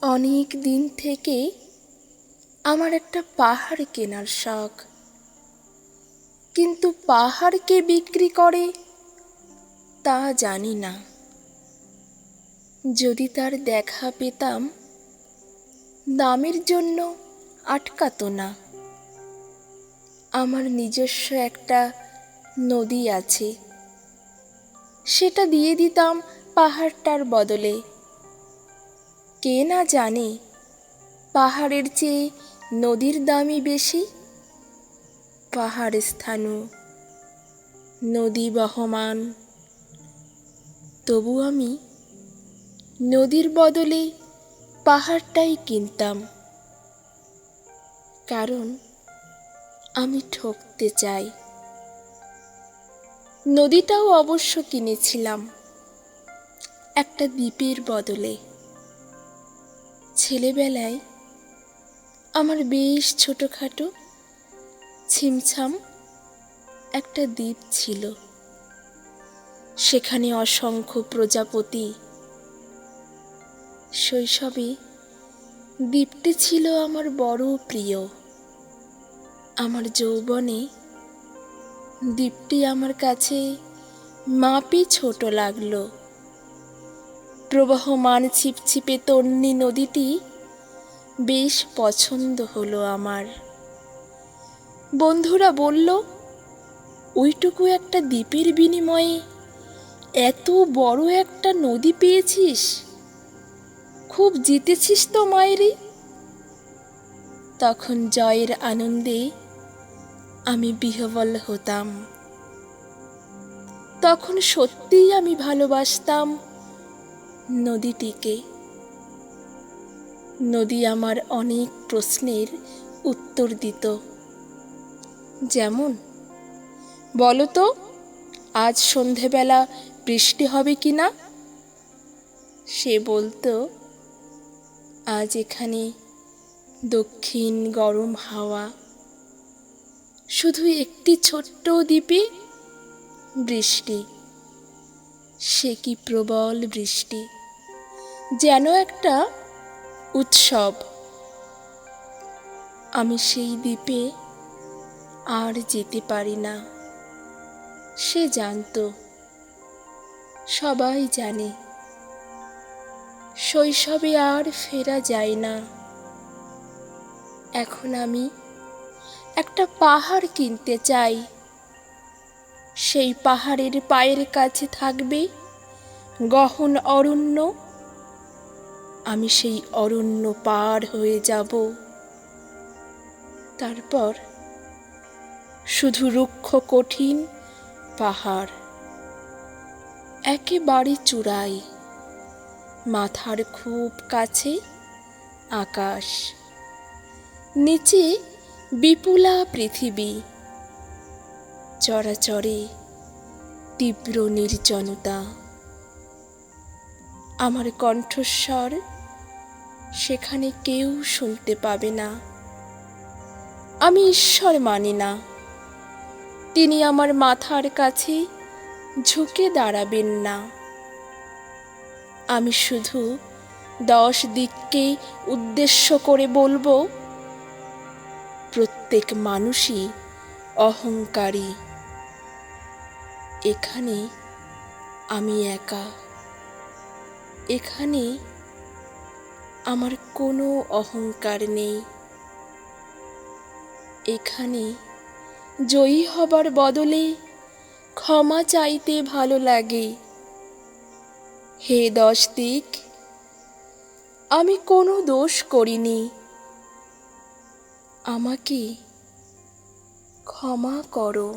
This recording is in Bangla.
অনেক দিন থেকে আমার একটা পাহাড় কেনার শখ, কিন্তু পাহাড় কে বিক্রি করে তা জানি না। যদি তার দেখা পেতাম, দামের জন্য আটকাতো না। আমার নিজস্ব একটা নদী আছে, সেটা দিয়ে দিতাম পাহাড়টার বদলে। কে না জানে পাহাড়ের চেয়ে নদীর দামই বেশি। পাহাড় স্থানু, নদী বহমান, তবু আমি নদীর বদলে পাহাড়টাই কিনতাম, কারণ আমি ঠকতে চাই। নদীটাও অবশ্য কিনেছিলাম একটা দ্বীপের বদলে। ছেলেবেলায় আমার বেশ ছোটখাটো ছিমছাম একটা দ্বীপ ছিল, সেখানে অসংখ্য প্রজাপতি। শৈশবে দ্বীপটি ছিল আমার বড় প্রিয়। আমার যৌবনে দ্বীপটি আমার কাছে মাপই ছোট লাগলো। প্রবহমান ছিপছিপে তন্বী নদীটি বেশ পছন্দ হলো আমার। বন্ধুরা বলল, ওইটুকু একটা দ্বীপের বিনিময়ে এত বড় একটা নদী পেয়েছিস, খুব জিতেছিস তো মায়েরি। তখন জয়ের আনন্দে আমি বিহ্বল হতাম। তখন সত্যিই আমি ভালোবাসতাম নদীটিকে। নদী আমার অনেক প্রশ্নের উত্তর দিত। যেমন, বলো তো আজ সন্ধেবেলা বৃষ্টি হবে কি না? সে বলতো, আজ এখানে দক্ষিণ গরম হাওয়া, শুধু একটি ছোট্ট দ্বীপে বৃষ্টি। সে কি প্রবল বৃষ্টি, যেন একটা উৎসব। আমি সেই দ্বীপে আর যেতে পারি না। সে জানতো, সবাই জানে, শৈশবে আর ফেরা যায় না। এখন আমি একটা পাহাড় কিনতে চাই। সেই পাহাড়ের পায়ের কাছে থাকবে গহন অরণ্য। আমি সেই অরণ্য পার হয়ে যাব। তারপর শুধু রুক্ষ কঠিন পাহাড়, একেবারে চূড়ায়, মাথার খুব কাছে আকাশ, নিচে বিপুলা পৃথিবী, চরাচরে তীব্র নির্জনতা। আমার কণ্ঠস্বর সেখানে কেউ শুনতে পাবে না। আমি ঈশ্বর মানি না, তিনি আমার মাথার কাছে ঝুঁকে দাঁড়াবেন না। আমি শুধু 10 দিককে উদ্দেশ্য করে বলবো, প্রত্যেক মানুষই অহংকারী। এখানে আমি একা। এখানে আমার কোনো অহংকার নেই। এখানে জয়ী হবার বদলে ক্ষমা চাইতে ভালো লাগে। হে 10 দিক, আমি কোনো দোষ করিনি, আমাকে ক্ষমা করো।